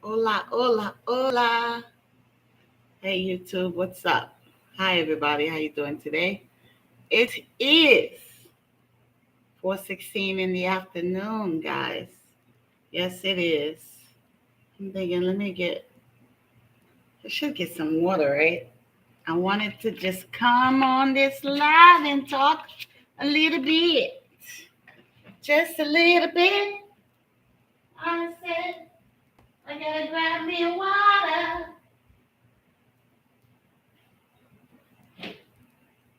Hola, hola, hola. Hey YouTube, what's up? Hi everybody, how you doing today? It is 4:16 in the afternoon, guys. Yes, it is. I'm thinking, I should get some water, right? I wanted to just come on this live and talk a little bit. Just a little bit. I said, I gotta grab me a water.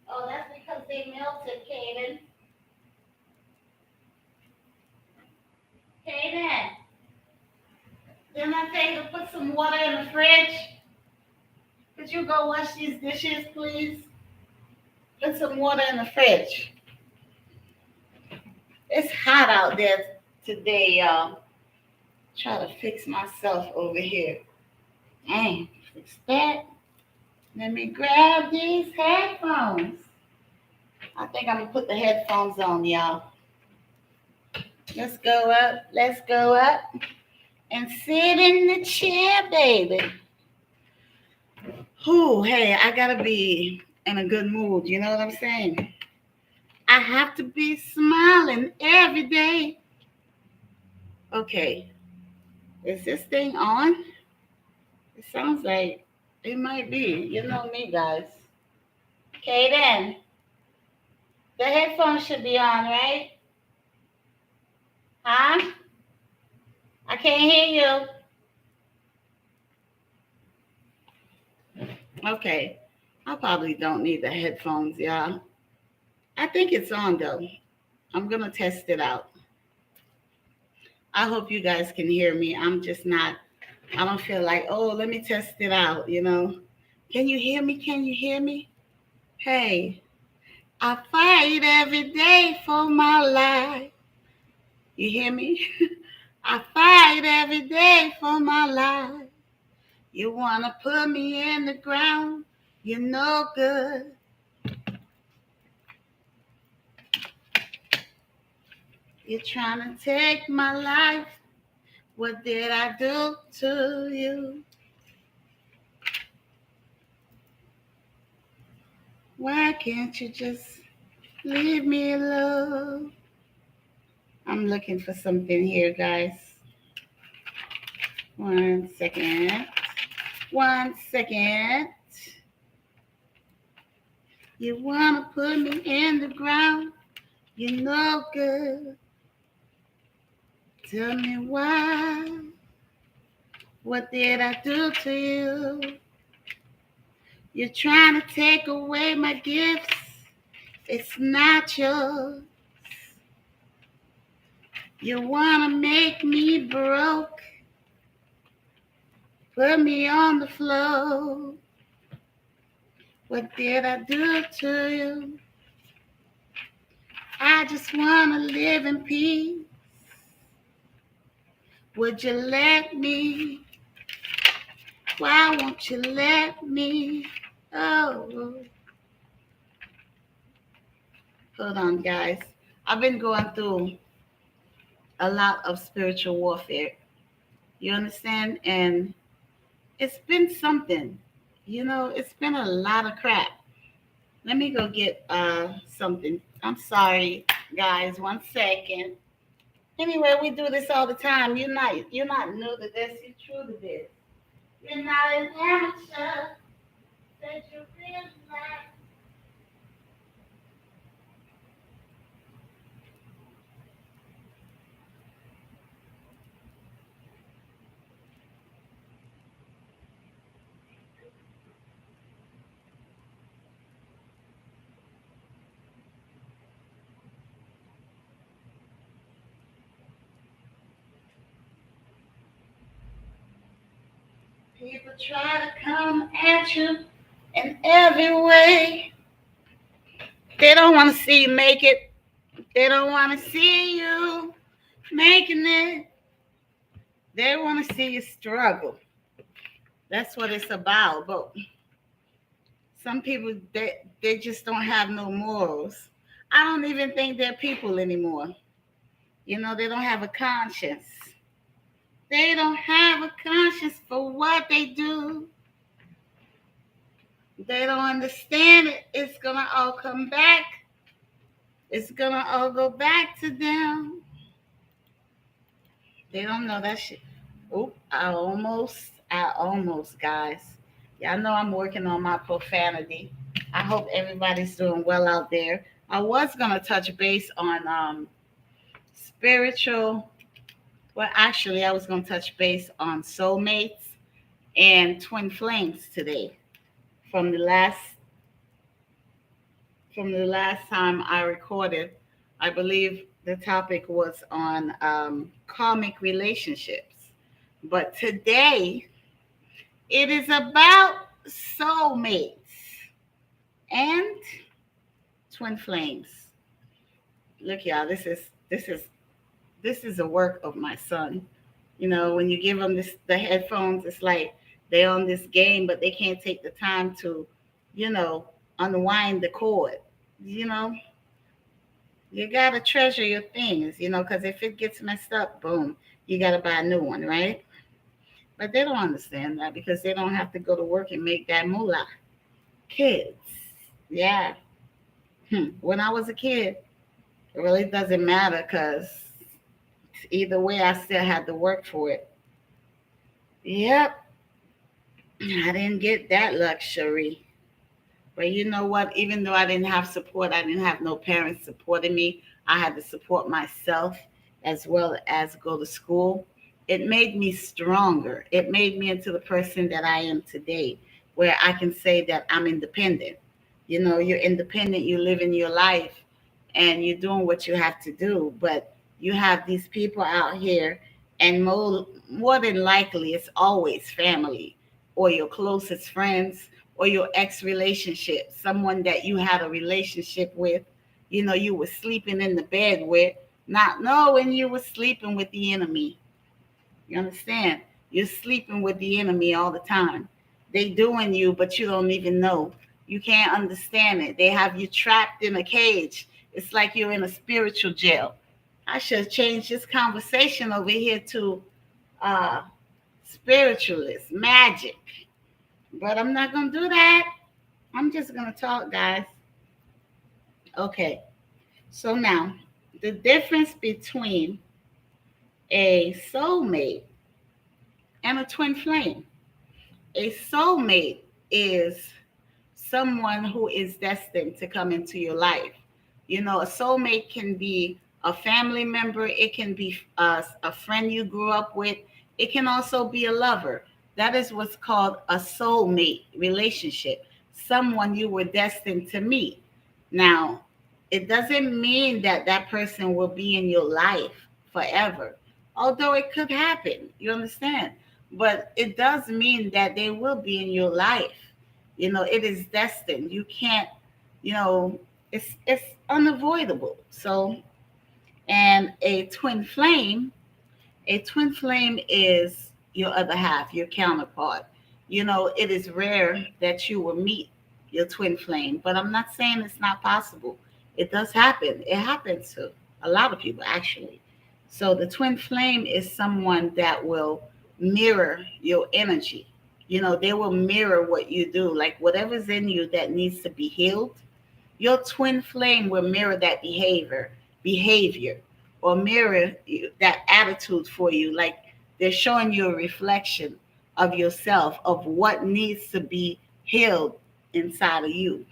Oh, that's because they melted, Kaden. Kaden, didn't I tell you to put some water in the fridge? Could you go wash these dishes, please? Put some water in the fridge. It's hot out there today, y'all. Try to fix myself over here. Dang, fix that. Let me grab these headphones. I think I'm gonna put the headphones on, y'all. Let's go up. Let's go up and sit in the chair, baby. Whew, hey, I gotta be in a good mood. You know what I'm saying? I have to be smiling every day. Okay, is this thing on? It sounds like it might be. You know me, guys. Okay, then. The headphones should be on, right? Huh? I can't hear you. Okay. I probably don't need the headphones, y'all. I think it's on, though. I'm going to test it out. I hope you guys can hear me. I don't feel like, oh, let me test it out, you know. Can you hear me? Can you hear me? Hey, I fight every day for my life. You hear me? I fight every day for my life. You want to put me in the ground? You're no good. You're trying to take my life. What did I do to you? Why can't you just leave me alone? I'm looking for something here, guys. 1 second. 1 second. You want to put me in the ground? You're no good. Tell me why. What did I do to you? You're trying to take away my gifts. It's not yours. You want to make me broke. Put me on the floor. What did I do to you? I just want to live in peace. Would you let me? Why won't you let me? Oh, hold on, guys. I've been going through a lot of spiritual warfare. You understand? And it's been something. You know, it's been a lot of crap. Let me go get something. I'm sorry, guys. 1 second. Anyway, we do this all the time. You're not new to this. You're true to this. You're not an amateur. That you realize. People try to come at you in every way. They don't want to see you make it. They don't want to see you making it. They want to see you struggle. That's what it's about. But some people, they just don't have no morals. I don't even think they're people anymore. You know, they don't have a conscience. They don't have a conscience for what they do. They don't understand it. It's gonna all come back. It's gonna all go back to them. They don't know that shit. Oop, I almost, guys. Y'all know I'm working on my profanity. I hope everybody's doing well out there. I was gonna touch base on spiritual. Well, actually, I was gonna touch base on soulmates and twin flames today. From the last from the last time I recorded, I believe the topic was on karmic relationships. But today it is about soulmates and twin flames. Look, y'all, this is a work of my son. You know, when you give them the headphones, it's like they're on this game, but they can't take the time to, you know, unwind the cord. You know, you gotta treasure your things. You know, because if it gets messed up, boom, you gotta buy a new one, right? But they don't understand that because they don't have to go to work and make that moolah. Kids, yeah. When I was a kid, it really doesn't matter because either way, I still had to work for it. Yep, I didn't get that luxury. But you know what? Even though I didn't have support, I didn't have no parents supporting me. I had to support myself as well as go to school. It made me stronger. It made me into the person that I am today, where I can say that I'm independent. You know, you're independent, you live in your life, and you're doing what you have to do. But you have these people out here, and more than likely, it's always family or your closest friends or your ex relationship, someone that you had a relationship with, you know, you were sleeping in the bed with, not knowing you were sleeping with the enemy. You understand? You're sleeping with the enemy all the time. They doing you, but you don't even know. You can't understand it. They have you trapped in a cage. It's like you're in a spiritual jail. I should change this conversation over here to uh, spiritualist, magic. But I'm not going to do that. I'm just going to talk, guys. Okay. So now, the difference between a soulmate and a twin flame. A soulmate is someone who is destined to come into your life. You know, a soulmate can be a family member, it can be a friend you grew up with, it can also be a lover. That is what's called a soulmate relationship, someone you were destined to meet. Now, it doesn't mean that that person will be in your life forever, although it could happen. You understand? But it does mean that they will be in your life. You know, it is destined. You can't, you know, it's unavoidable. So, and a twin flame is your other half, your counterpart. You know, it is rare that you will meet your twin flame, but I'm not saying it's not possible. It does happen. It happens to a lot of people, actually. So, the twin flame is someone that will mirror your energy. You know, they will mirror what you do, like whatever's in you that needs to be healed, your twin flame will mirror that behavior, or mirror that attitude for you. Like they're showing you a reflection of yourself, of what needs to be healed inside of you.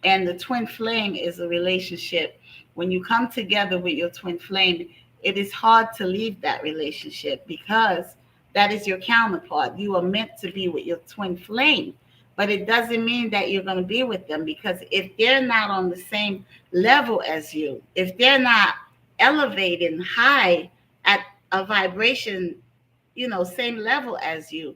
And the twin flame is a relationship. When you come together with your twin flame, it is hard to leave that relationship because that is your counterpart. You are meant to be with your twin flame, but it doesn't mean that you're going to be with them, because if they're not on the same level as you, if they're not elevating high at a vibration, you know, same level as you,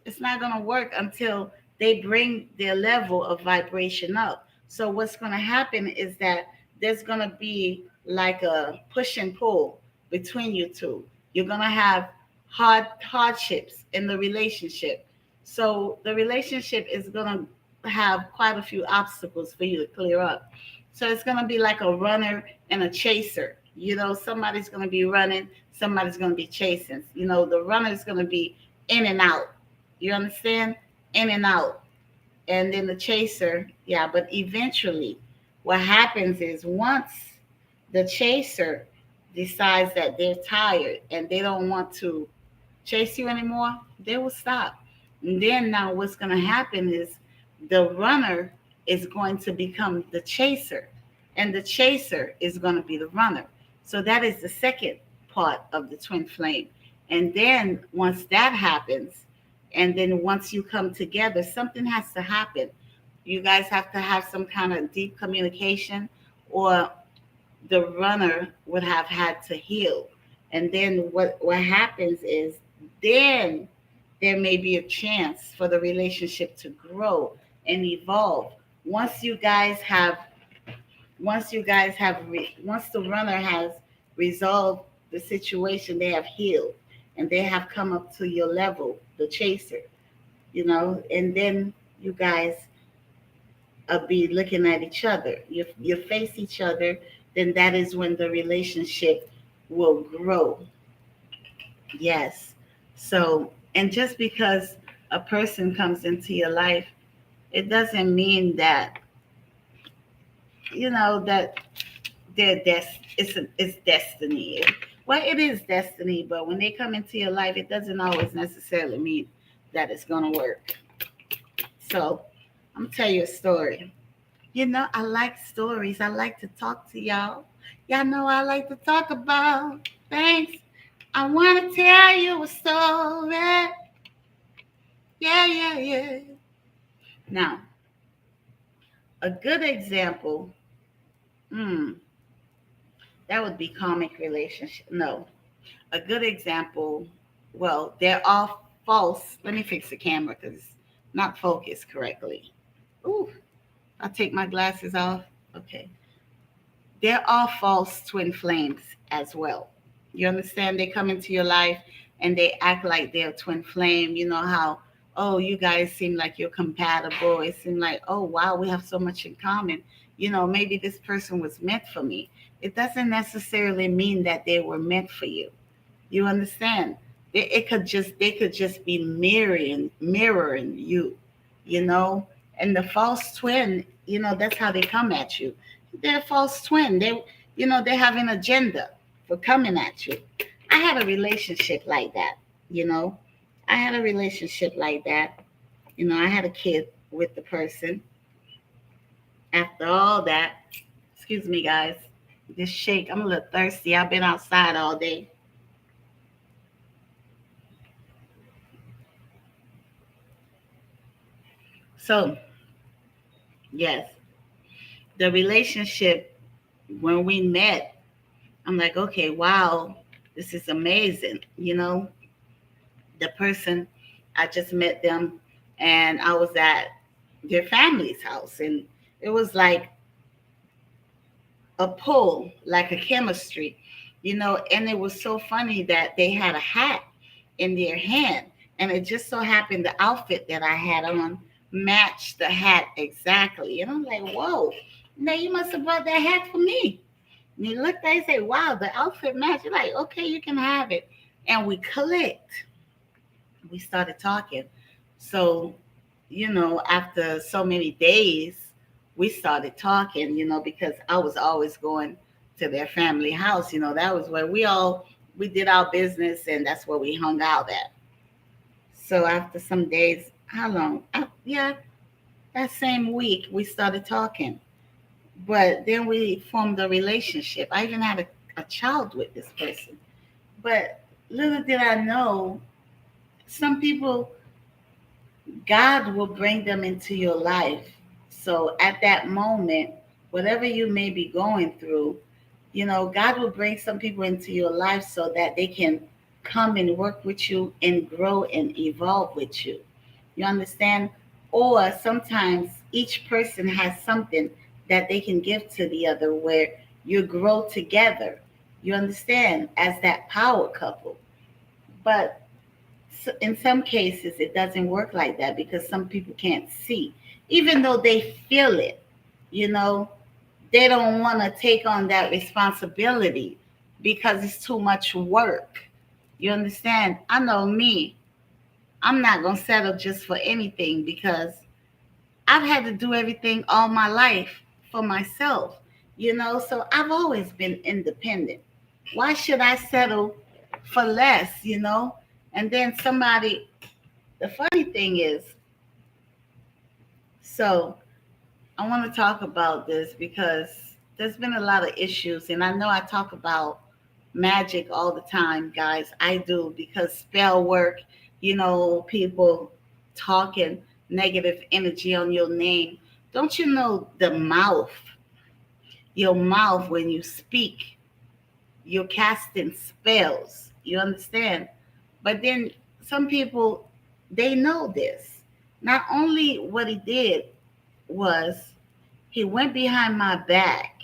it's not going to work until they bring their level of vibration up. So what's going to happen is that there's going to be like a push and pull between you two. You're going to have hardships in the relationship. So the relationship is going to have quite a few obstacles for you to clear up. So it's going to be like a runner and a chaser. Somebody's going to be running, somebody's going to be chasing. The runner is going to be in and out. You understand? In and out. And then the chaser, yeah, but eventually what happens is once the chaser decides that they're tired and they don't want to chase you anymore, they will stop. And then now what's going to happen is the runner is going to become the chaser, and the chaser is going to be the runner. So that is the second part of the twin flame. And then once that happens, and then once you come together, something has to happen. You guys have to have some kind of deep communication, or the runner would have had to heal. And then what happens is then there may be a chance for the relationship to grow and evolve. Once you guys have once the runner has resolved the situation, they have healed and they have come up to your level, the chaser, and then you guys be looking at each other. You face each other, then that is when the relationship will grow. Yes. So, and just because a person comes into your life, it doesn't mean that that it's destiny. Well, it is destiny, but when they come into your life, it doesn't always necessarily mean that it's gonna work. So, I'm gonna tell you a story. I like stories. I like to talk to y'all. Y'all know I like to talk about things. I want to tell you a story. Yeah, yeah, yeah. Now, a good example, hmm, that would be karmic relationship. No, a good example, well, they're all false. Let me fix the camera because it's not focused correctly. Ooh, I'll take my glasses off. Okay. They're all false twin flames as well. You understand? They come into your life and they act like they're a twin flame. You know how, oh, you guys seem like you're compatible. It seems like, oh, wow, we have so much in common. Maybe this person was meant for me. It doesn't necessarily mean that they were meant for you. You understand? They could just be mirroring you, you know. And the false twin, that's how they come at you. They're a false twin. They have an agenda for coming at you. I had a relationship like that, you know. I had a relationship like that. I had a kid with the person. After all that, excuse me, guys, this shake. I'm a little thirsty. I've been outside all day. So, yes, the relationship when we met, I'm like, okay, wow, this is amazing. The person, I just met them and I was at their family's house, and it was like a pull, like a chemistry, and it was so funny that they had a hat in their hand, and it just so happened the outfit that I had on matched the hat exactly. And I'm like, whoa, now you must have bought that hat for me. And he looked at it and said, wow, the outfit matched. You're like, okay, you can have it. And we clicked. We started talking. So, after so many days, we started talking, because I was always going to their family house. That was where we did our business, and that's where we hung out at. So after some days, how long? Yeah, that same week we started talking. But then we formed a relationship. I even had a child with this person. But little did I know, some people, God will bring them into your life. So at that moment, whatever you may be going through, God will bring some people into your life so that they can come and work with you and grow and evolve with you. You understand? Or sometimes each person has something that they can give to the other where you grow together. You understand? As that power couple. But in some cases, it doesn't work like that because some people can't see. Even though they feel it, you know, they don't want to take on that responsibility because it's too much work. You understand? I know me. I'm not going to settle just for anything because I've had to do everything all my life for myself, so I've always been independent. Why should I settle for less? And then somebody, the funny thing is, so I want to talk about this because there's been a lot of issues, and I know I talk about magic all the time, guys. I do because spell work, people talking negative energy on your name. Don't you know your mouth, when you speak, you're casting spells. You understand? But then some people, they know this. Not only what he did was he went behind my back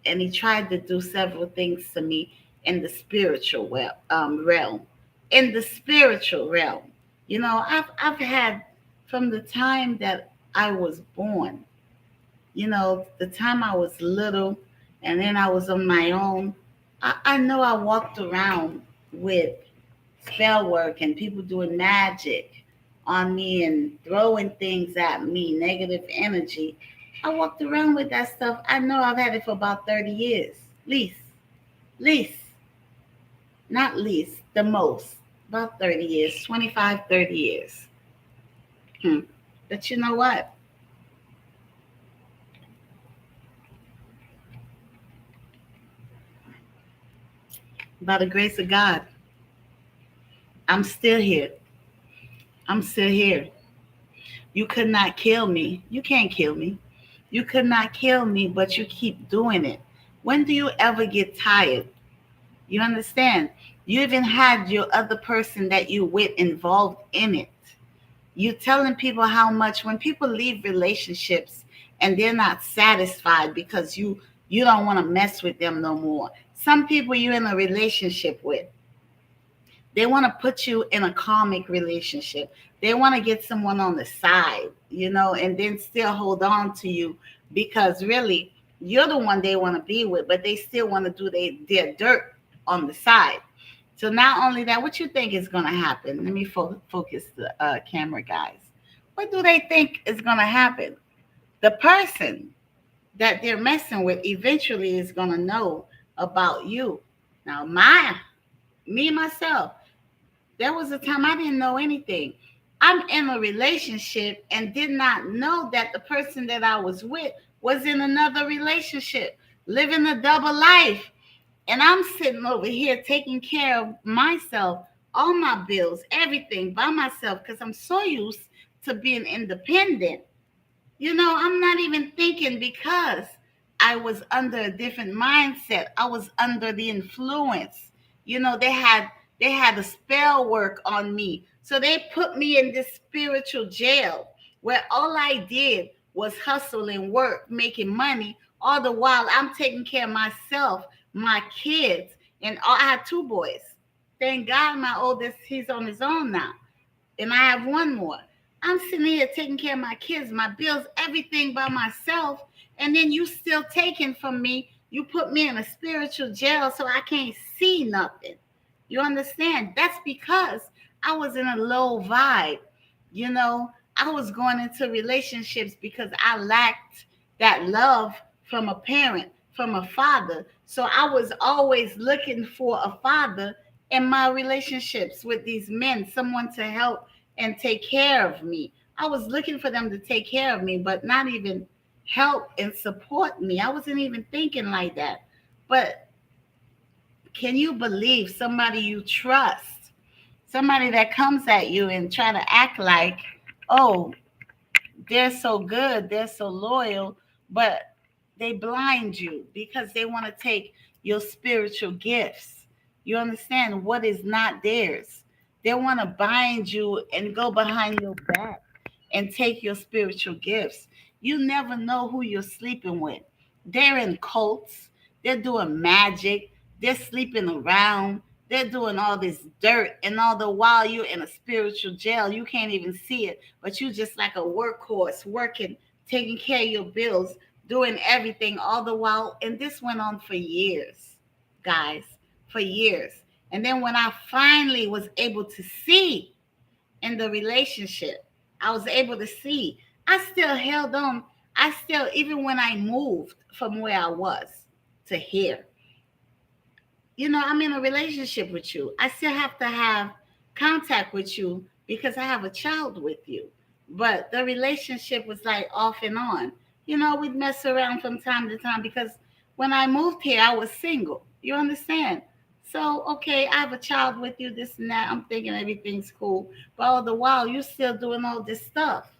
and he tried to do several things to me in the spiritual realm. In the spiritual realm, I've had from the time that I was born. The time I was little, and then I was on my own. I know I walked around with spell work and people doing magic on me and throwing things at me, negative energy. I walked around with that stuff. I know I've had it for about 30 years. Least. Least. Not least. The most. About 30 years. 25, 30 years. But you know what? By the grace of God, I'm still here. I'm still here. You could not kill me. You can't kill me. You could not kill me, but you keep doing it. When do you ever get tired? You understand? You even had your other person that you with involved in it. You telling people how much when people leave relationships and they're not satisfied because you don't want to mess with them no more. Some people you're in a relationship with, they want to put you in a karmic relationship. They want to get someone on the side, and then still hold on to you because really you're the one they want to be with, but they still want to do their dirt on the side. So not only that, what you think is going to happen? Let me focus the camera, guys. What do they think is going to happen? The person that they're messing with eventually is going to know about you. Now, me myself, there was a time I didn't know anything. I'm in a relationship and did not know that the person that I was with was in another relationship, living a double life. And I'm sitting over here taking care of myself, all my bills, everything by myself because I'm so used to being independent. I'm not even thinking because I was under a different mindset. I was under the influence. They had a spell work on me. So they put me in this spiritual jail where all I did was hustle and work, making money. All the while I'm taking care of myself, my kids, and I had two boys. Thank God my oldest, he's on his own now. And I have one more. I'm sitting here taking care of my kids, my bills, everything by myself. And then you still taking from me. You put me in a spiritual jail so I can't see nothing. You understand? That's because I was in a low vibe. I was going into relationships because I lacked that love from a parent, from a father. So I was always looking for a father in my relationships with these men, someone to help and take care of me. I was looking for them to take care of me, but not even help and support me. I wasn't even thinking like that. But can you believe somebody you trust, somebody that comes at you and try to act like, oh, they're so good, they're so loyal, but they blind you because they want to take your spiritual gifts. You understand what is not theirs. They want to bind you and go behind your back and take your spiritual gifts. You never know who you're sleeping with. They're in cults, they're doing magic, they're sleeping around, they're doing all this dirt, and all the while you're in a spiritual jail. You can't even see it, but you just like a workhorse working, taking care of your bills, doing everything all the while. And this went on for years, guys. for years. And then when I finally was able to see in the relationship, I was able to see, I still held on. I still, even when I moved from where I was to here, I'm in a relationship with you. I still have to have contact with you because I have a child with you. But the relationship was like off and on. We'd mess around from time to time because when I moved here, I was single. You understand? So, okay, I have a child with you, this and that. I'm thinking everything's cool. But all the while, you're still doing all this stuff.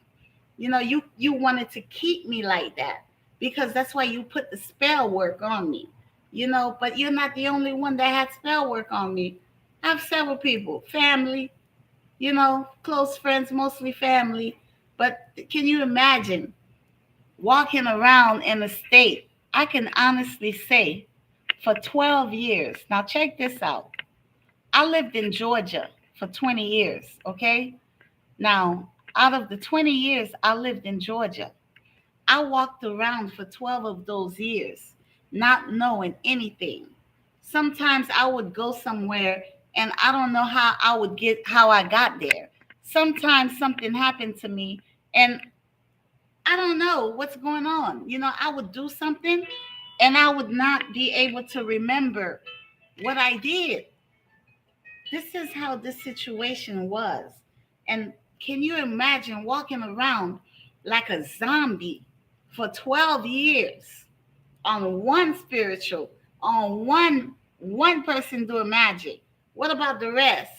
You wanted to keep me like that because that's why you put the spell work on me. But you're not the only one that had spell work on me. I have several people, family, close friends, mostly family. But can you imagine walking around in a state? I can honestly say for 12 years. Now, check this out. I lived in Georgia for 20 years, okay? Now, out of the 20 years I lived in Georgia, I walked around for 12 of those years not knowing anything. Sometimes I would go somewhere and I don't know how I got there. Sometimes something happened to me and I don't know what's going on. I would do something and I would not be able to remember what I did. This is how this situation was. And can you imagine walking around like a zombie for 12 years on one spiritual, on one person doing magic? What about the rest?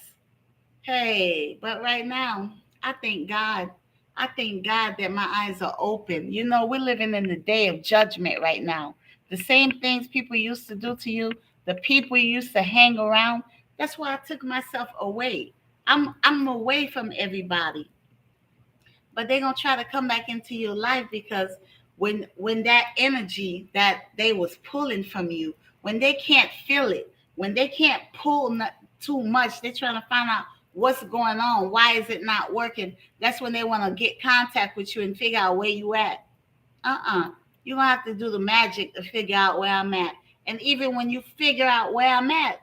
Hey, but right now, I thank God. I thank God that my eyes are open. We're living in the day of judgment right now. The same things people used to do to you, the people you used to hang around, that's why I took myself away. I'm away from everybody. But they're gonna try to come back into your life because when that energy that they was pulling from you, when they can't feel it, when they can't pull too much, they're trying to find out what's going on, why is it not working. That's when they want to get contact with you and figure out where you at. You're gonna have to do the magic to figure out where I'm at. And even when you figure out where I'm at,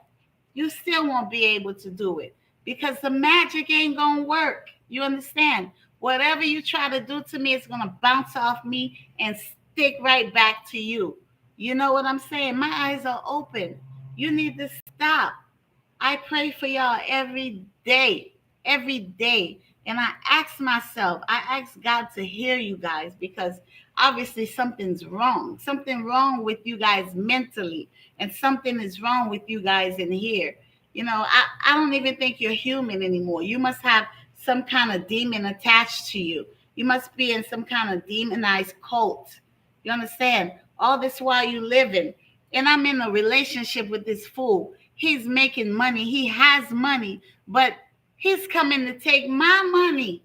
you still won't be able to do it because the magic ain't gonna work. You understand? Whatever you try to do to me, it's gonna bounce off me and stick right back to you. You know what I'm saying? My eyes are open. You need to stop. I pray for y'all every day. And I ask God to hear you guys because obviously something's wrong. Something wrong with you guys mentally, and something is wrong with you guys in here. I don't even think you're human anymore. You must have some kind of demon attached to you. You must be in some kind of demonized cult. You understand? All this while you living. And I'm in a relationship with this fool. He's making money. He has money, but he's coming to take my money.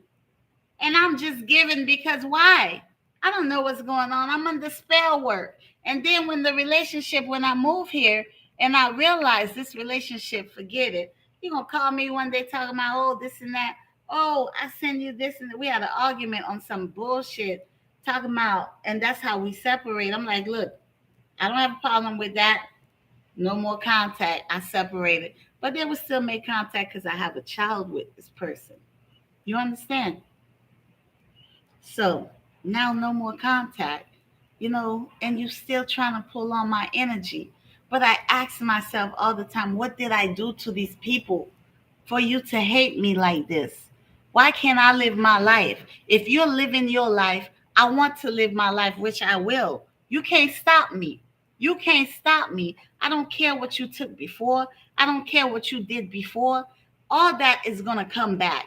And I'm just giving because why? I don't know what's going on. I'm under spell work. And then when I move here and I realize this relationship, forget it. You're going to call me one day talking about, oh, this and that. Oh, I send you this. And we had an argument on some bullshit talking about, and that's how we separate. I'm like, look, I don't have a problem with that. No more contact. I separated. But they would still make contact because I have a child with this person. You understand? So now no more contact, and you still trying to pull on my energy. But I ask myself all the time, what did I do to these people for you to hate me like this? Why can't I live my life? If you're living your life, I want to live my life, which I will. You can't stop me. You can't stop me. I don't care what you took before. I don't care what you did before. All that is going to come back.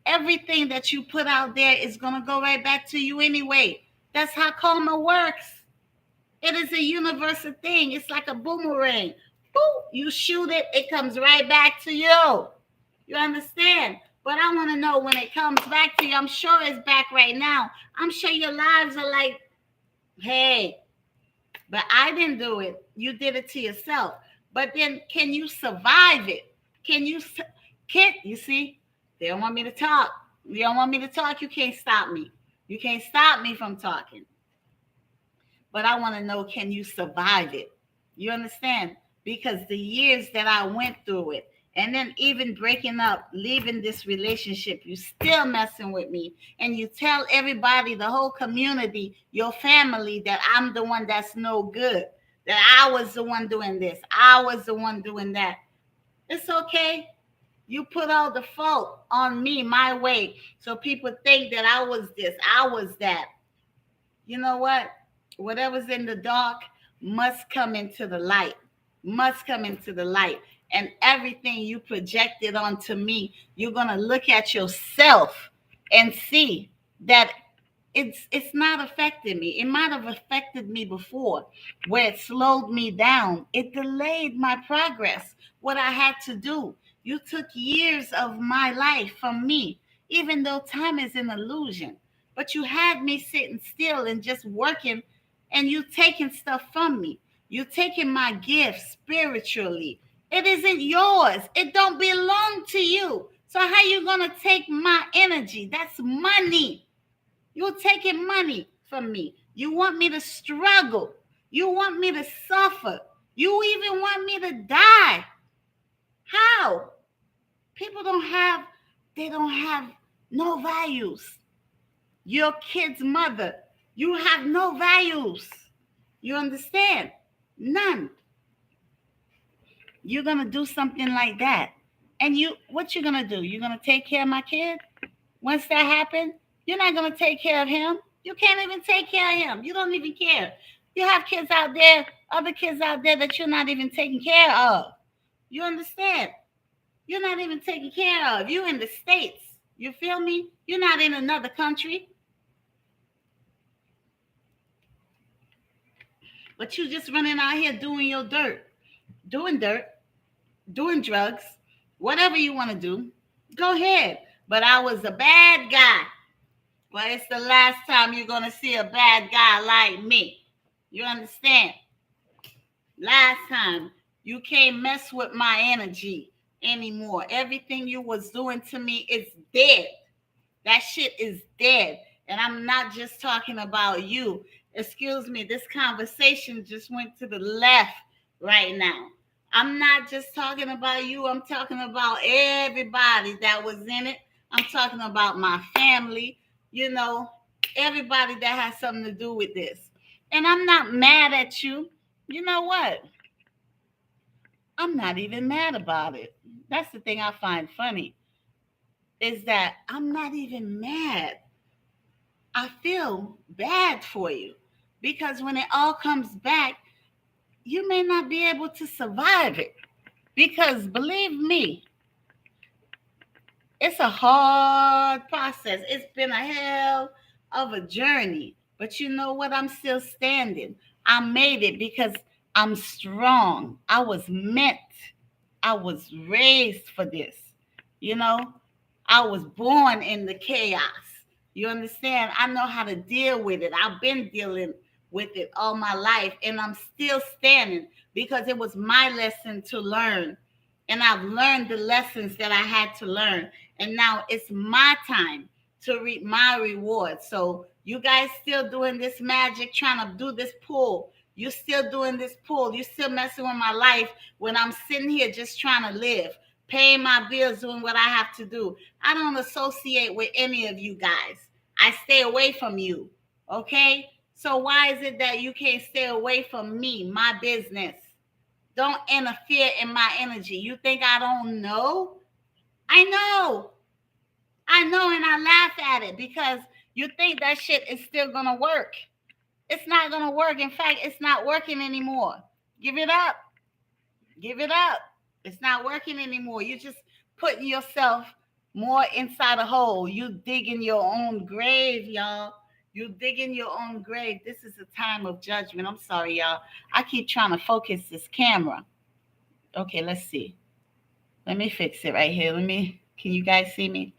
Everything that you put out there is going to go right back to you anyway. That's how karma works. It is a universal thing. It's like a boomerang. Boop, you shoot it, it comes right back to you. You understand? But I want to know when it comes back to you. I'm sure it's back right now. I'm sure your lives are like, hey, but I didn't do it. You did it to yourself. But then can you survive it? You see? They don't want me to talk. You don't want me to talk. You can't stop me. You can't stop me from talking. But I want to know, can you survive it? You understand? because the years that I went through it, and then even breaking up, leaving this relationship, you still messing with me, and you tell everybody, the whole community, your family, that I'm the one that's no good, that I was the one doing this, I was the one doing that. It's okay. You put all the fault on me, my way, so people think that I was this, I was that. You know what? Whatever's in the dark must come into the light, must come into the light. And everything you projected onto me, you're going to look at yourself and see that it's not affecting me. It might have affected me before, where it slowed me down. It delayed my progress, what I had to do. You took years of my life from me, even though time is an illusion. But you had me sitting still and just working, and you taking stuff from me. You taking my gifts spiritually. It isn't yours. It don't belong to you. So how you gonna take my energy? That's money. You're taking money from me. You want me to struggle. You want me to suffer. You even want me to die. How? People don't have no values. Your kid's mother, you have no values. You understand? None. You're gonna do something like that. And what you gonna do? You're gonna take care of my kid? Once that happens, you're not going to take care of him. You can't even take care of him. You don't even care. You have kids out there, other kids out there that you're not even taking care of. You understand? You're not even taking care of. You're in the States. You feel me? You're not in another country. But you just running out here doing your dirt, doing drugs, whatever you want to do. Go ahead. But I was a bad guy. Well, it's the last time you're going to see a bad guy like me. You understand? Last time. You can't mess with my energy anymore. Everything you was doing to me is dead. That shit is dead. And I'm not just talking about you. Excuse me, this conversation just went to the left right now. I'm not just talking about you. I'm talking about everybody that was in it. I'm talking about my family, everybody that has something to do with this. And I'm not mad at you. You know what? I'm not even mad about it. That's the thing I find funny, is that I'm not even mad. I feel bad for you, because when it all comes back, you may not be able to survive it. Because believe me, it's a hard process. It's been a hell of a journey. But you know what? I'm still standing. I made it because I'm strong. I was raised for this. You know, I was born in the chaos. You understand? I know how to deal with it. I've been dealing with it all my life, and I'm still standing because it was my lesson to learn. And I've learned the lessons that I had to learn. And now it's my time to reap my reward. So you guys still doing this magic, trying to do this pull. You're still doing this pull. You're still messing with my life when I'm sitting here just trying to live, paying my bills, doing what I have to do. I don't associate with any of you guys. I stay away from you. Okay? So why is it that you can't stay away from me, my business? Don't interfere in my energy. You think I don't know? I know. I know, and I laugh at it because you think that shit is still going to work. It's not going to work. In fact, it's not working anymore. Give it up. Give it up. It's not working anymore. You're just putting yourself more inside a hole. You digging your own grave, y'all. You digging your own grave. This is a time of judgment. I'm sorry, y'all. I keep trying to focus this camera. Okay, let's see. Let me fix it right here. Can you guys see me?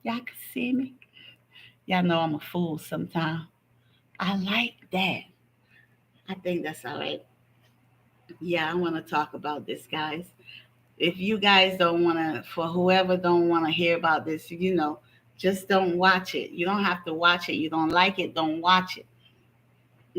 Y'all can see me? Y'all know I'm a fool sometimes. I like that. I think that's all right. Yeah, I want to talk about this, guys. If you guys don't want to, for whoever don't want to hear about this, just don't watch it. You don't have to watch it. You don't like it, don't watch it.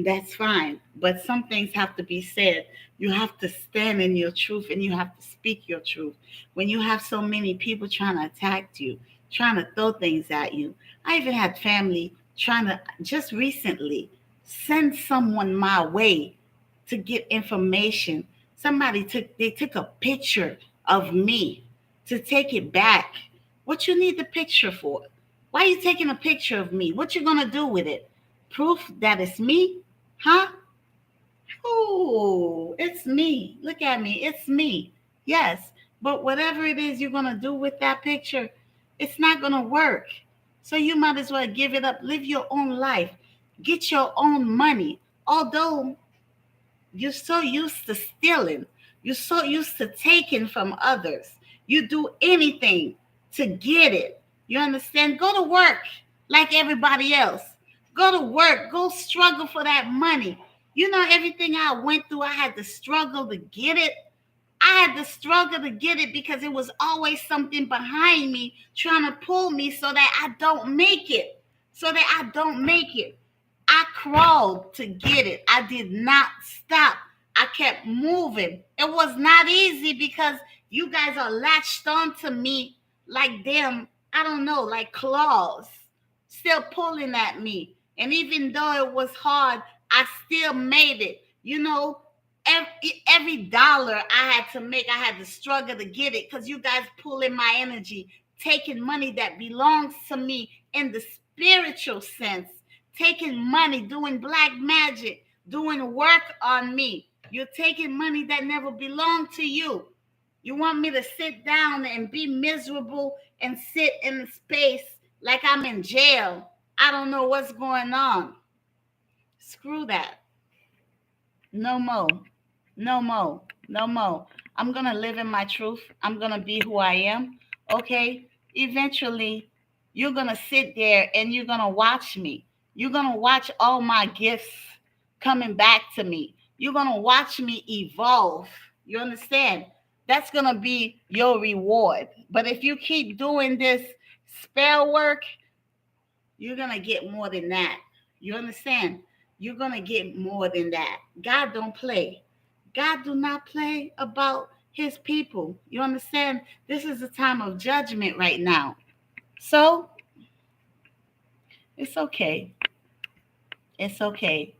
that's fine. But some things have to be said. You have to stand in your truth and you have to speak your truth. When you have so many people trying to attack you, trying to throw things at you. I even had family trying to just recently send someone my way to get information. They took a picture of me to take it back. What you need the picture for? Why are you taking a picture of me? What you gonna do with it? Proof that it's me? Huh? Oh, it's me. Look at me. It's me. Yes. But whatever it is you're gonna do with that picture, it's not gonna work. So you might as well give it up. Live your own life. Get your own money. Although you're so used to stealing. You're so used to taking from others. You do anything to get it. You understand? Go to work like everybody else. Go to work. Go struggle for that money. You know, everything I went through, I had to struggle to get it. I had to struggle to get it because it was always something behind me trying to pull me so that I don't make it. So that I don't make it. I crawled to get it. I did not stop. I kept moving. It was not easy because you guys are latched onto me like them, I don't know, like claws, still pulling at me. And even though it was hard, I still made it. You know, every dollar I had to make, I had to struggle to get it because you guys pulling my energy, taking money that belongs to me in the spiritual sense, taking money, doing black magic, doing work on me. You're taking money that never belonged to you. You want me to sit down and be miserable and sit in a space like I'm in jail. I don't know what's going on. Screw that. No more. No more. No more. I'm going to live in my truth. I'm going to be who I am. Okay? Eventually, you're going to sit there and you're going to watch me. You're going to watch all my gifts coming back to me. You're going to watch me evolve. You understand? That's going to be your reward. But if you keep doing this spell work, you're going to get more than that. You understand? You're going to get more than that. God don't play. God do not play about his people. You understand? This is a time of judgment right now. So, it's okay. It's okay.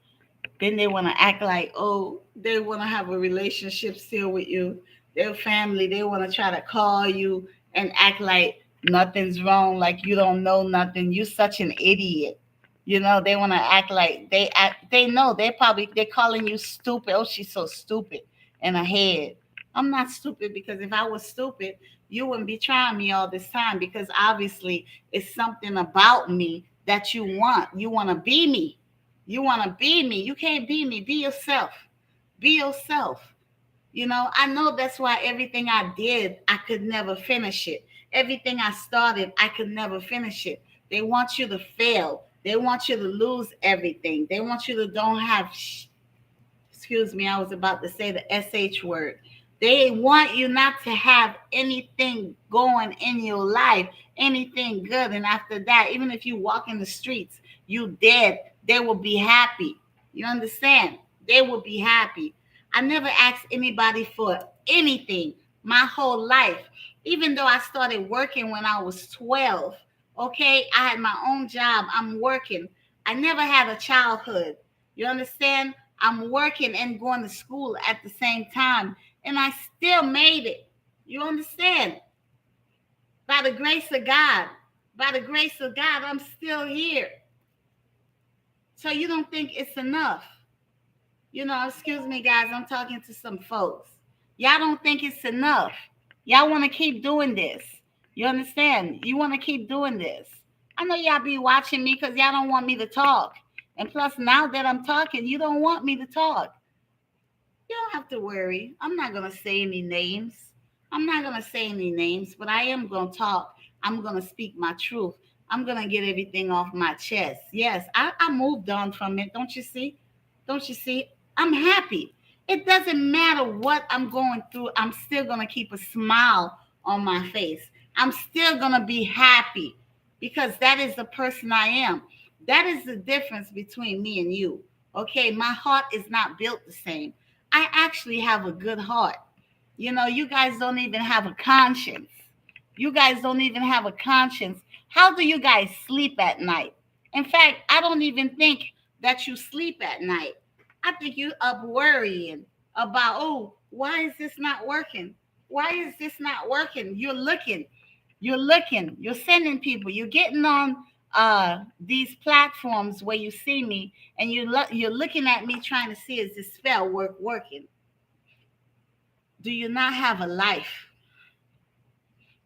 Then they want to act like, oh, they want to have a relationship still with you. Their family, they want to try to call you and act like nothing's wrong, like you don't know nothing. You're such an idiot. You know, they want to act like they know they're calling you stupid. Oh, she's so stupid in her head. I'm not stupid because if I was stupid, you wouldn't be trying me all this time because obviously it's something about me that you want. You want to be me. You want to be me. You can't be me. Be yourself. Be yourself. You know, I know that's why everything I did, I could never finish it. Everything I started, I could never finish it. They want you to fail. They want you to lose everything. They want you to don't have, excuse me, I was about to say the SH word. They want you not to have anything going in your life, anything good. And after that, even if you walk in the streets, you dead, they will be happy. You understand? They will be happy. I never asked anybody for anything my whole life, even though I started working when I was 12. Okay, I had my own job. I'm working. I never had a childhood. You understand? I'm working and going to school at the same time, and I still made it. You understand? By the grace of God, by the grace of God, I'm still here. So you don't think it's enough. You know, excuse me, guys, I'm talking to some folks. Y'all don't think it's enough. Y'all want to keep doing this. You understand? You want to keep doing this. I know y'all be watching me because y'all don't want me to talk. And plus, now that I'm talking, you don't want me to talk. You don't have to worry. I'm not going to say any names. I'm not going to say any names, but I am going to talk. I'm going to speak my truth. I'm going to get everything off my chest. Yes, I moved on from it. Don't you see? Don't you see? I'm happy. It doesn't matter what I'm going through. I'm still going to keep a smile on my face. I'm still going to be happy because that is the person I am. That is the difference between me and you. Okay, my heart is not built the same. I actually have a good heart. You guys don't even have a conscience. You guys don't even have a conscience. How do you guys sleep at night? In fact, I don't even think that you sleep at night. I think you up worrying about, oh, why is this not working? Why is this not working? You're sending people, you're getting on these platforms where you see me, and you're looking at me trying to see, is this spell working? Do you not have a life?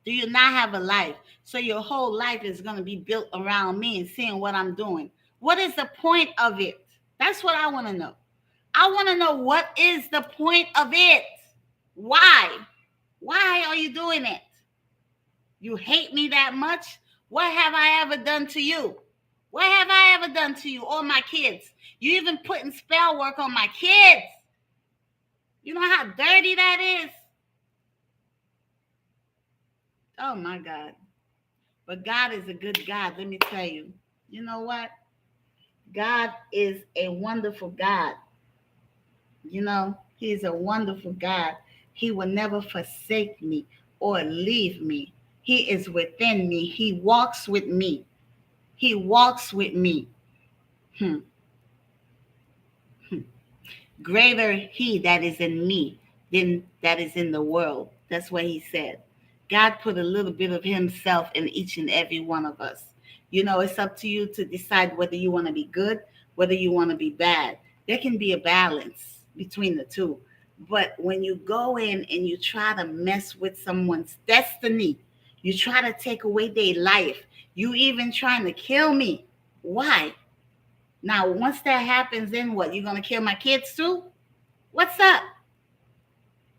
Do you not have a life? So your whole life is going to be built around me and seeing what I'm doing. What is the point of it? That's what I want to know. I want to know, what is the point of it? Why? Why are you doing it? You hate me that much? What have I ever done to you? What have I ever done to you or my kids? You even putting spell work on my kids. You know how dirty that is? Oh my God. But God is a good God, let me tell you. You know what? God is a wonderful God. He's a wonderful God. He will never forsake me or leave me. He is within me. He walks with me. He walks with me. Hmm. Hmm. Greater he that is in me than that is in the world. That's what he said. God put a little bit of himself in each and every one of us. It's up to you to decide whether you want to be good, whether you want to be bad. There can be a balance between the two. But when you go in and you try to mess with someone's destiny, you try to take away their life, you even trying to kill me. Why? Now, once that happens, then what? You're going to kill my kids too? What's up?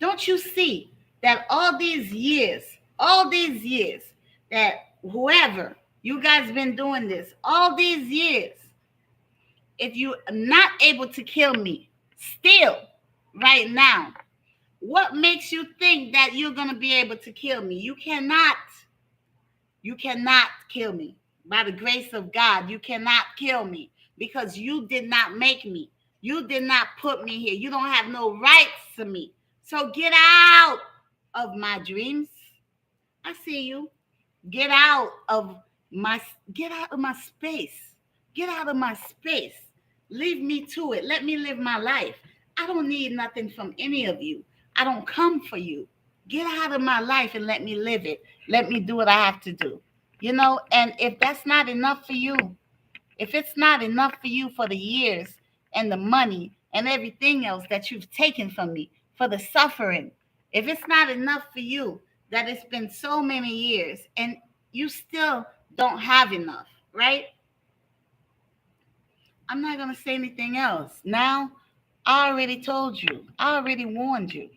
Don't you see that all these years, that whoever, you guys been doing this, all these years, if you're not able to kill me still right now, what makes you think that you're going to be able to kill me? You cannot. You cannot kill me. By the grace of God, you cannot kill me, because you did not make me. You did not put me here. You don't have no rights to me. So get out of my dreams. I see you. Get out of my space. Get out of my space. Leave me to it. Let me live my life. I don't need nothing from any of you. I don't come for you. Get out of my life and let me live it. Let me do what I have to do. And if that's not enough for you, if it's not enough for you for the years and the money and everything else that you've taken from me, for the suffering, if it's not enough for you that it's been so many years and you still don't have enough, right? I'm not going to say anything else. Now, I already told you. I already warned you.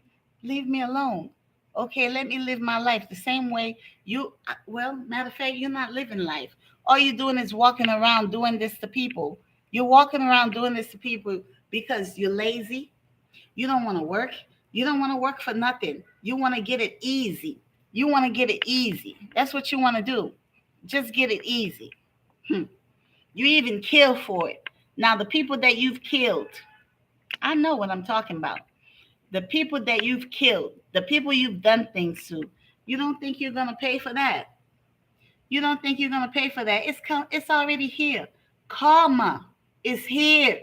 Leave me alone. Okay, let me live my life the same way matter of fact, you're not living life. All you're doing is walking around doing this to people. You're walking around doing this to people because you're lazy. You don't want to work. You don't want to work for nothing. You want to get it easy. You want to get it easy. That's what you want to do. Just get it easy. You even kill for it. Now, the people that you've killed, I know what I'm talking about. The people that you've killed, the people you've done things to, you don't think you're going to pay for that. You don't think you're going to pay for that. It's already here. Karma is here.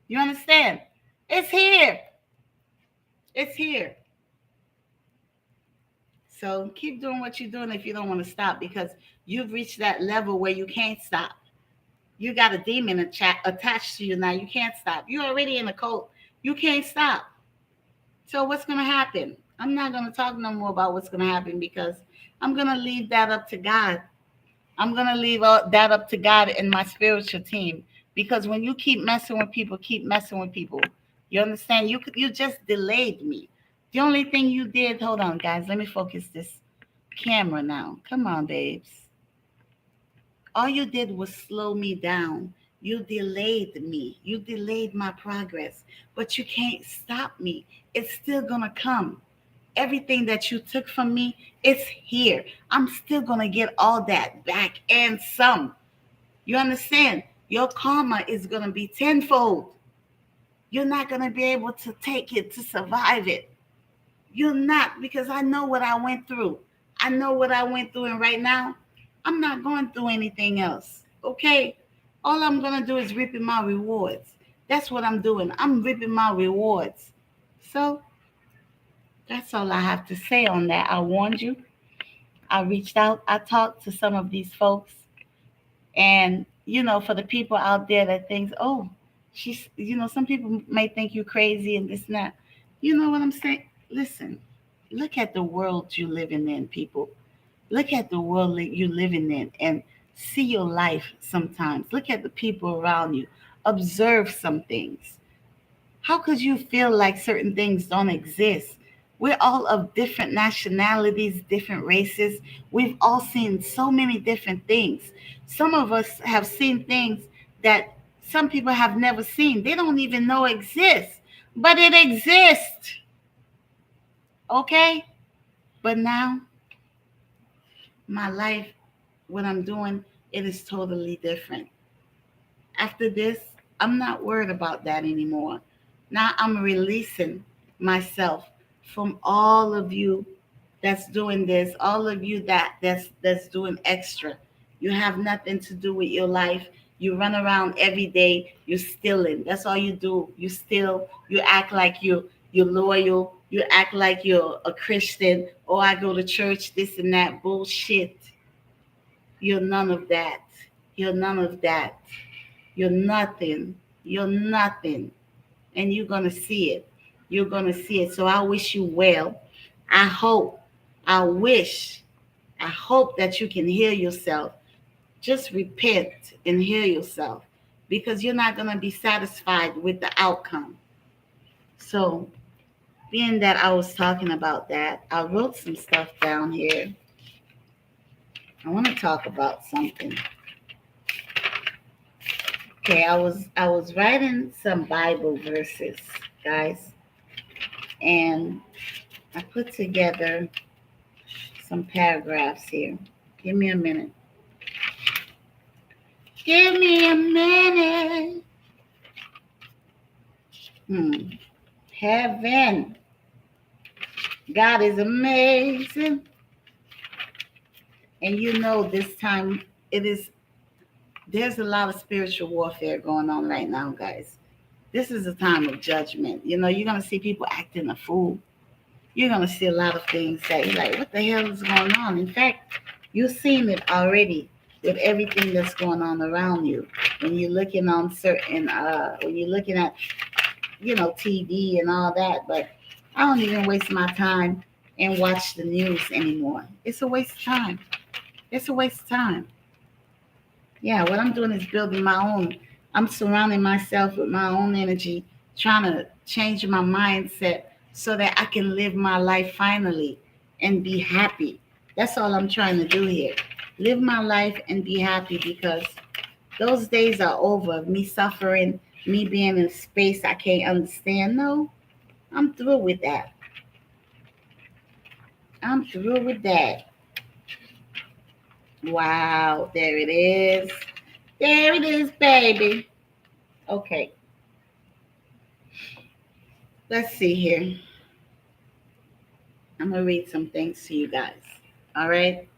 You understand? It's here. It's here. So keep doing what you're doing if you don't want to stop, because you've reached that level where you can't stop. You got a demon attached to you now. You can't stop. You're already in a cult. You can't stop. So what's going to happen? I'm not going to talk no more about what's going to happen, because I'm going to leave that up to God. I'm going to leave that up to God and my spiritual team. Because when you keep messing with people, you understand? You just delayed me. The only thing you did, hold on, guys. Let me focus this camera now. Come on, babes. All you did was slow me down. You delayed me. You delayed my progress. But you can't stop me. It's still going to come. Everything that you took from me, it's here. I'm still going to get all that back and some. You understand? Your karma is going to be tenfold. You're not going to be able to take it, to survive it. You're not, because I know what I went through. I know what I went through, and right now, I'm not going through anything else. Okay? All I'm going to do is reaping my rewards. That's what I'm doing. I'm reaping my rewards. So, that's all I have to say on that. I warned you. I reached out. I talked to some of these folks. And, for the people out there that thinks, oh, some people may think you crazy and this and that. You know what I'm saying? Listen, look at the world you're living in, people. Look at the world that you're living in and see your life sometimes. Look at the people around you. Observe some things. How could you feel like certain things don't exist? We're all of different nationalities, different races. We've all seen so many different things. Some of us have seen things that some people have never seen. They don't even know exist, but it exists. Okay? But now, my life, what I'm doing, it is totally different. After this, I'm not worried about that anymore. Now I'm releasing myself from all of you that's doing this, all of you that's doing extra. You have nothing to do with your life. You run around every day, you're stealing. That's all you do. You steal, you act like you're loyal, you act like you're a Christian, or I go to church, this and that bullshit. You're none of that. You're none of that. You're nothing. You're nothing. And you're going to see it. You're going to see it. So I wish you well. I hope, I wish, I hope that you can heal yourself. Just repent and heal yourself, because you're not going to be satisfied with the outcome. So, being that I was talking about that, I wrote some stuff down here. I want to talk about something. Okay, I was writing some Bible verses, guys, and I put together some paragraphs here. Give me a minute. Give me a minute. Heaven. God is amazing. And this time there's a lot of spiritual warfare going on right now, guys. This is a time of judgment. You're going to see people acting a fool. You're going to see a lot of things that you're like, what the hell is going on? In fact, you've seen it already with everything that's going on around you. When you're looking on when you're looking at, TV and all that. But I don't even waste my time and watch the news anymore. It's a waste of time. It's a waste of time. Yeah, what I'm doing is building my own. I'm surrounding myself with my own energy, trying to change my mindset so that I can live my life finally and be happy. That's all I'm trying to do here. Live my life and be happy, because those days are over. Me suffering, me being in space I can't understand. No, I'm through with that. I'm through with that. Wow, there it is. There it is, baby. Okay, let's see here. I'm going to read some things to you guys. All right.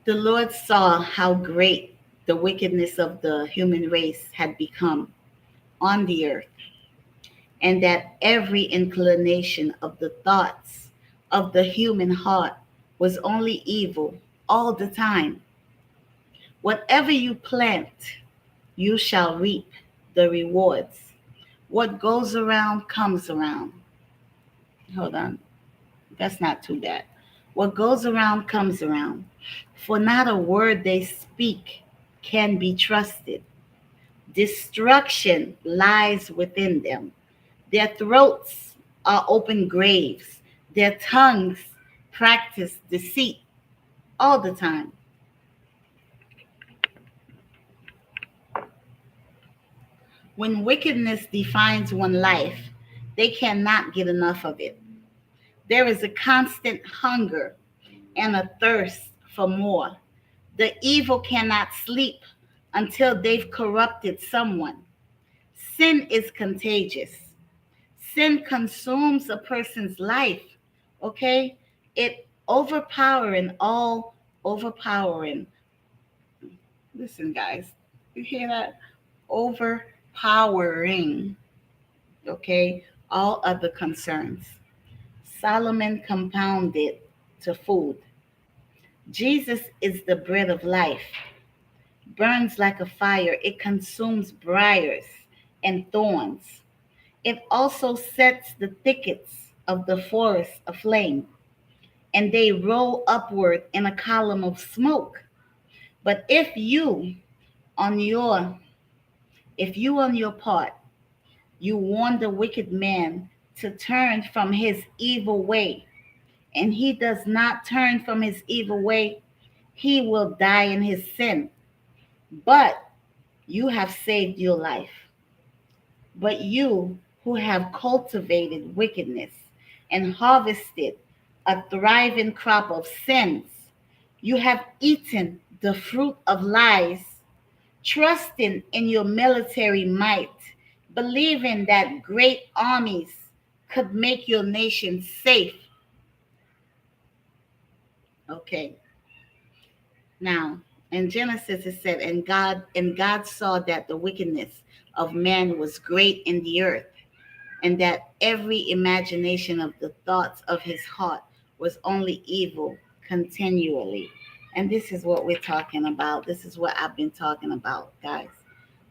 The Lord saw how great the wickedness of the human race had become on the earth, and that every inclination of the thoughts of the human heart was only evil all the time. Whatever you plant, you shall reap the rewards. What goes around comes around. Hold on. That's not too bad. What goes around comes around. For not a word they speak can be trusted. Destruction lies within them. Their throats are open graves. Their tongues practice deceit all the time. When wickedness defines one life, they cannot get enough of it. There is a constant hunger and a thirst for more. The evil cannot sleep until they've corrupted someone. Sin is contagious. Sin consumes a person's life. Okay? It all overpowering. Listen, guys, you hear that? Overpowering, okay, all other concerns. Solomon compounded to food. Jesus is the bread of life, burns like a fire. It consumes briars and thorns. It also sets the thickets of the forest aflame, and they roll upward in a column of smoke. But on your if you on your part, you warn the wicked man to turn from his evil way, and he does not turn from his evil way, he will die in his sin. But you have saved your life. But you who have cultivated wickedness and harvested a thriving crop of sins, you have eaten the fruit of lies, trusting in your military might, believing that great armies could make your nation safe. Okay. Now, in Genesis it said, and God saw that the wickedness of man was great in the earth, and that every imagination of the thoughts of his heart was only evil continually. And this is what we're talking about. This is what I've been talking about, guys.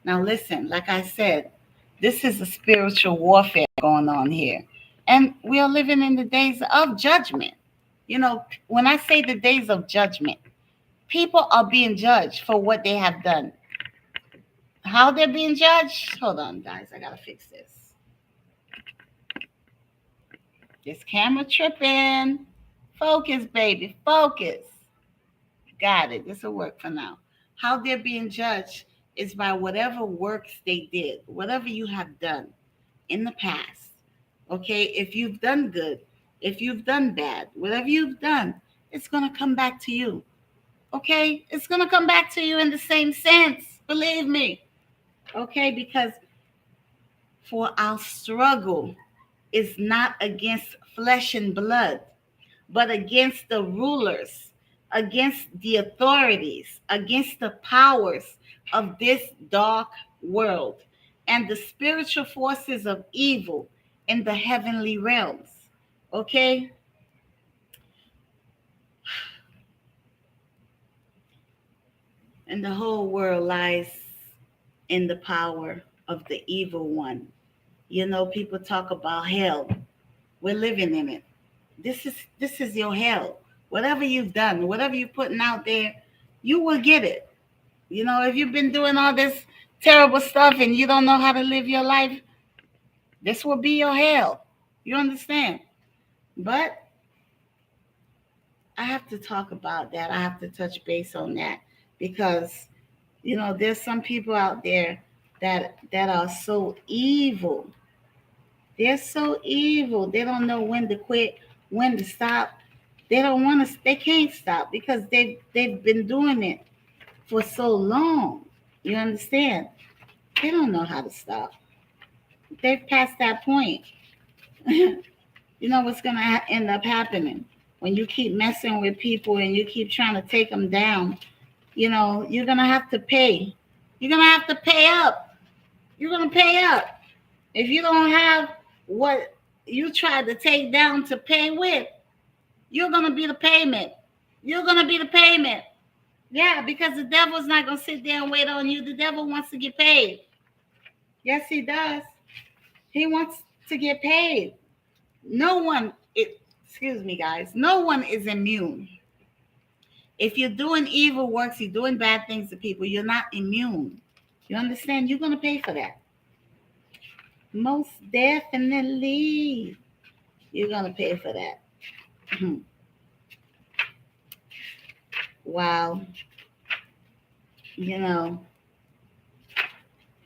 Now, listen, like I said, this is a spiritual warfare going on here. And we are living in the days of judgment. You know, when I say the days of judgment, people are being judged for what they have done. How they're being judged? Hold on, guys. I got to fix this. This camera tripping. Focus, baby. Focus. Got it. This will work for now. How they're being judged is by whatever works they did, whatever you have done in the past. Okay? If you've done good, if you've done bad, whatever you've done, it's going to come back to you. Okay? It's going to come back to you in the same sense. Believe me. Okay? Because for our struggle is not against flesh and blood, but against the rulers, against the authorities, against the powers of this dark world, and the spiritual forces of evil in the heavenly realms. Okay? And the whole world lies in the power of the evil one. You know, people talk about hell. We're living in it. This is your hell. Whatever you've done, whatever you're putting out there, you will get it. You know, if you've been doing all this terrible stuff and you don't know how to live your life, this will be your hell. You understand? But I have to talk about that. I have to touch base on that because there's some people out there that are so evil. They're so evil. They don't know when to quit, when to stop. They don't want to. They can't stop because they've been doing it for so long. You understand? They don't know how to stop. They've passed that point. You know what's going to end up happening when you keep messing with people and you keep trying to take them down. You're going to have to pay. You're going to have to pay up. You're going to pay up. If you don't have what you tried to take down to pay with, you're going to be the payment. You're going to be the payment. Yeah, because the devil's not going to sit there and wait on you. The devil wants to get paid. Yes, he does. He wants to get paid. Excuse me, guys, no one is immune. If you're doing evil works, you're doing bad things to people, you're not immune. You understand? You're going to pay for that. Most definitely. You're going to pay for that. Wow.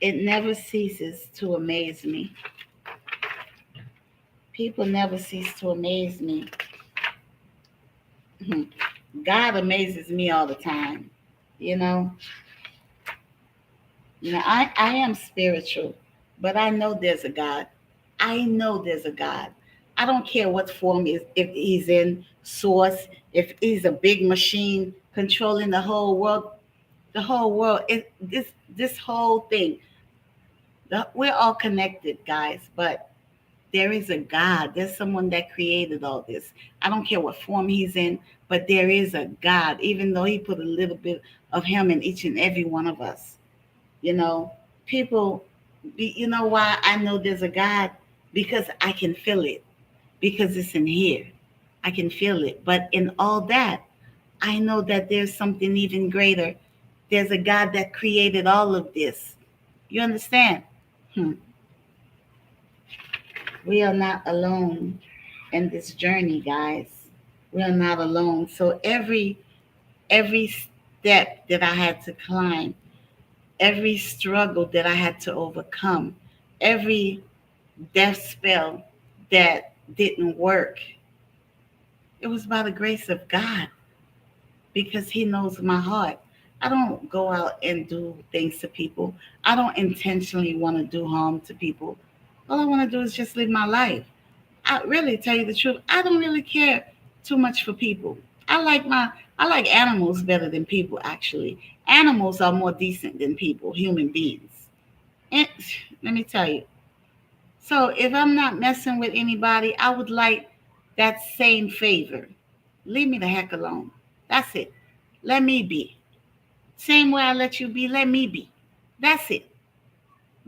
It never ceases to amaze me. People never cease to amaze me. God amazes me all the time. I am spiritual, But I know there's a God. I know there's a God. I don't care what form is, if he's in source, if he's a big machine controlling the whole world. The whole world, this whole thing. We're all connected, guys. But there is a God. There's someone that created all this. I don't care what form he's in, but there is a God. Even though he put a little bit of him in each and every one of us. You know, people. You know why I know there's a God? Because I can feel it. Because it's in here. I can feel it. But in all that, I know that there's something even greater. There's a God that created all of this. You understand? Hmm. We are not alone in this journey, guys. We are not alone. So every step that I had to climb, every struggle that I had to overcome, every death spell that didn't work, it was by the grace of God because he knows my heart. I don't go out and do things to people. I don't intentionally want to do harm to people. All I want to do is just live my life. I really tell you the truth. I don't really care too much for people. I like animals better than people actually. Animals are more decent than people, human beings. And let me tell you. So if I'm not messing with anybody, I would like that same favor. Leave me the heck alone. That's it. Let me be. Same way I let you be, let me be. That's it.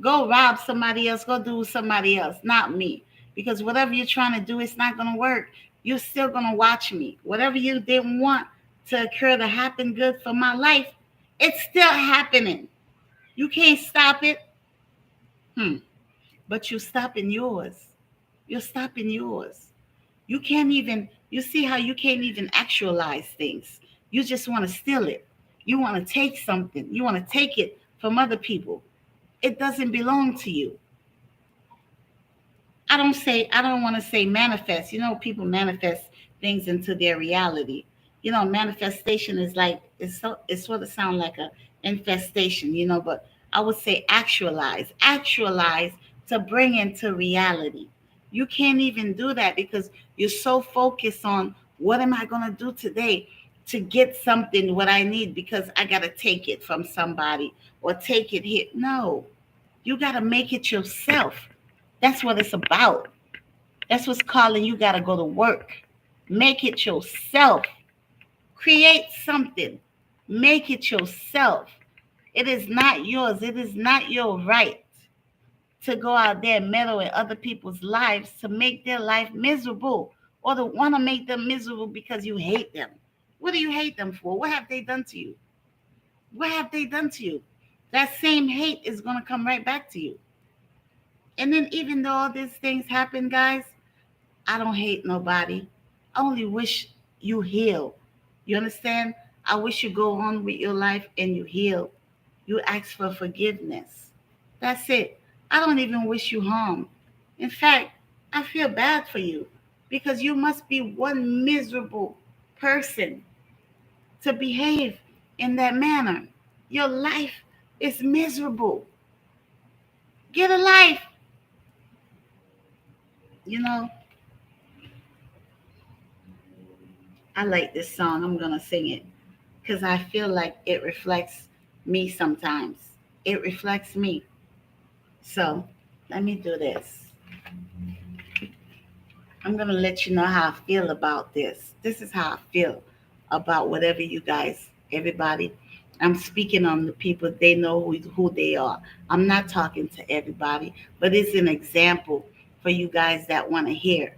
Go rob somebody else, go do somebody else, not me. Because whatever you're trying to do, it's not going to work. You're still going to watch me. Whatever you didn't want to occur to happen good for my life, it's still happening. You can't stop it. Hmm. But you're stopping yours. You're stopping yours. You can't even, you see how you can't even actualize things. You just want to steal it. You want to take something. You want to take it from other people. It doesn't belong to you. I don't want to say manifest. You know, people manifest things into their reality. You know, manifestation is like, it sort of sound like a infestation, you know, but I would say actualize to bring into reality. You can't even do that because you're so focused on what am I going to do today to get something what I need because I got to take it from somebody or take it here. No, you got to make it yourself. That's what it's about. That's what's calling you got to go to work. Make it yourself. Create something. Make it yourself. It is not yours. It is not your right to go out there and meddle in other people's lives to make their life miserable or to want to make them miserable because you hate them. What do you hate them for? What have they done to you? What have they done to you? That same hate is going to come right back to you. And then, even though all these things happen, guys, I don't hate nobody. I only wish you heal. You understand? I wish you go on with your life and you heal. You ask for forgiveness. That's it. I don't even wish you harm. In fact, I feel bad for you because you must be one miserable person to behave in that manner. Your life is miserable. Get a life. You know, I like this song. I'm going to sing it because I feel like it reflects me sometimes. It reflects me. So let me do this. I'm going to let you know how I feel about this. This is how I feel about whatever you guys, everybody. I'm speaking on the people, they know who they are. I'm not talking to everybody, but it's an example for you guys that want to hear.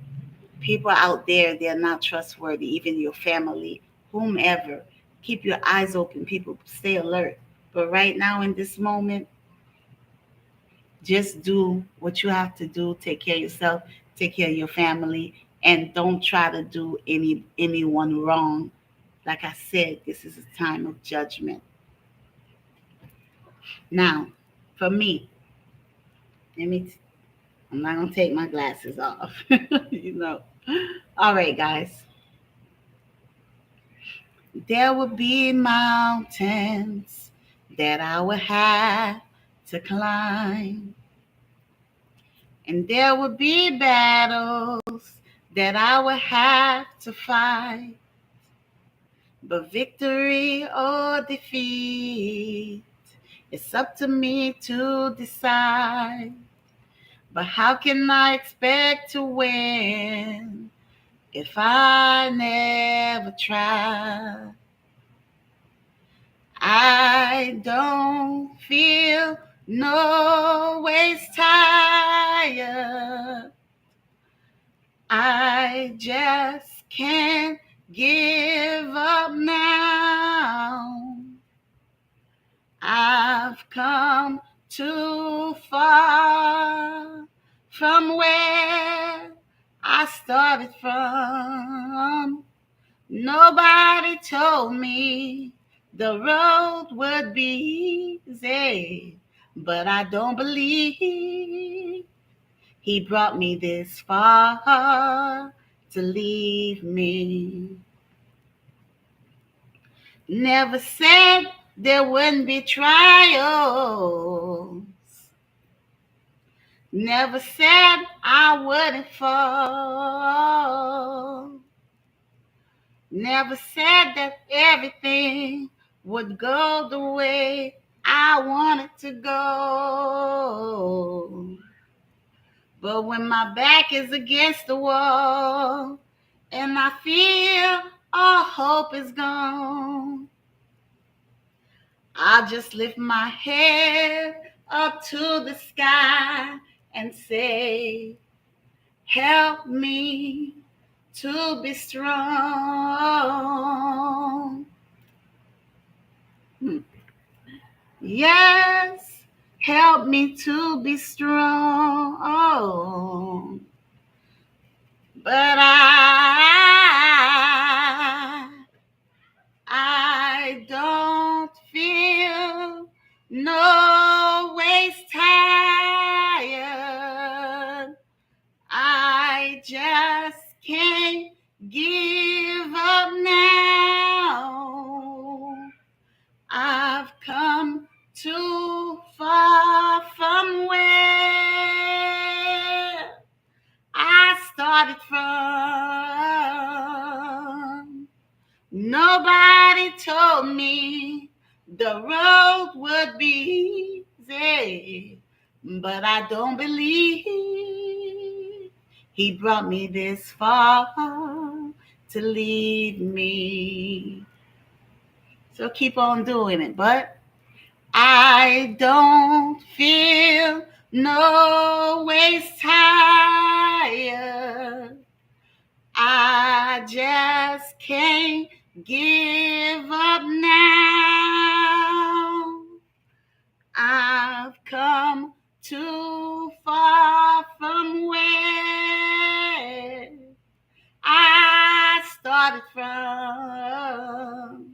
People out there, they're not trustworthy, even your family, whomever. Keep your eyes open, people. Stay alert. But right now, in this moment, just do what you have to do. Take care of yourself, take care of your family, and don't try to do anyone wrong. Like I said, this is a time of judgment. Now, for me, let me. I'm not gonna take my glasses off. you know. All right, guys. There will be mountains that I will have to climb. And there would be battles that I would have to fight. But victory or defeat, it's up to me to decide. But how can I expect to win if I never try? I don't feel no ways tired. I just can't give up now. I've come too far from where I started from. Nobody told me the road would be easy, but I don't believe he brought me this far to leave me. Never said there wouldn't be trials. Never said I wouldn't fall. Never said that everything would go the way I wanted to go. But when my back is against the wall and I feel all hope is gone, I'll just lift my head up to the sky and say, help me to be strong. Yes, help me to be strong. But I don't feel no ways tired. I just can't give up now. I've come too far from where I started from. Nobody told me the road would be easy, but I don't believe he brought me this far to leave me. So keep on doing it, but I don't feel no ways tired. I just can't give up now. I've come too far from where I started from.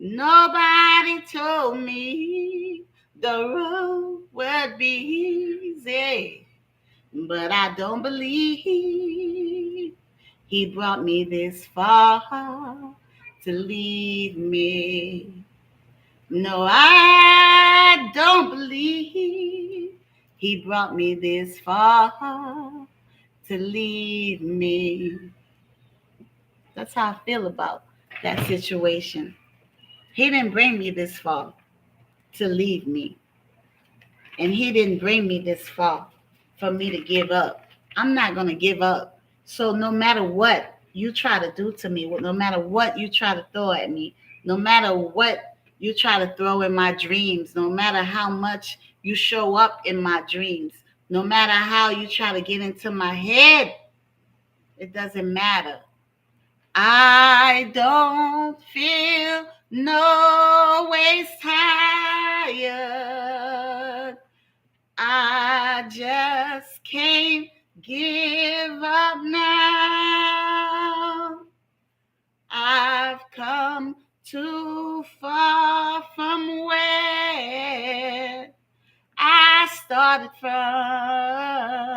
Nobody told me the road would be easy, but I don't believe he brought me this far to leave me. No, I don't believe he brought me this far to leave me. That's how I feel about that situation. He didn't bring me this far to leave me. And he didn't bring me this far for me to give up. I'm not going to give up. So no matter what you try to do to me, no matter what you try to throw at me, no matter what you try to throw in my dreams, no matter how much you show up in my dreams, no matter how you try to get into my head, it doesn't matter. I don't feel no ways tired. I just can't give up now. I've come too far from where I started from.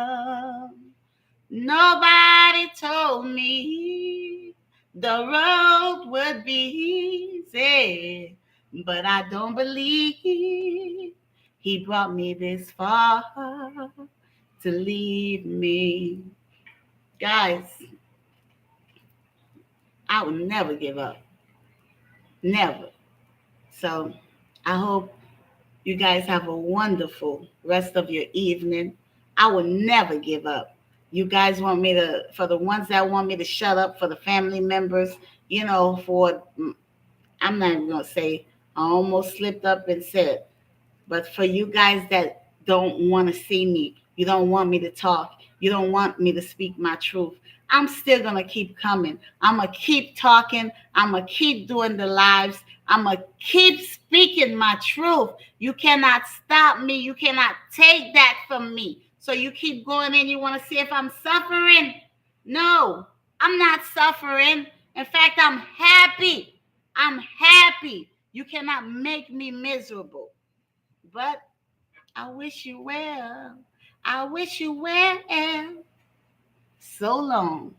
Nobody told me the road would be easy, but I don't believe he brought me this far to leave me. Guys, I will never give up. Never. So I hope you guys have a wonderful rest of your evening. I will never give up. You guys want me to, for the ones that want me to shut up, for the family members, I'm not even going to say, I almost slipped up and said, but for you guys that don't want to see me, you don't want me to talk, you don't want me to speak my truth, I'm still going to keep coming. I'm going to keep talking. I'm going to keep doing the lives. I'm going to keep speaking my truth. You cannot stop me. You cannot take that from me. So you keep going in. You want to see if I'm suffering? No, I'm not suffering. In fact, I'm happy. I'm happy. You cannot make me miserable. But I wish you well. I wish you well. So long.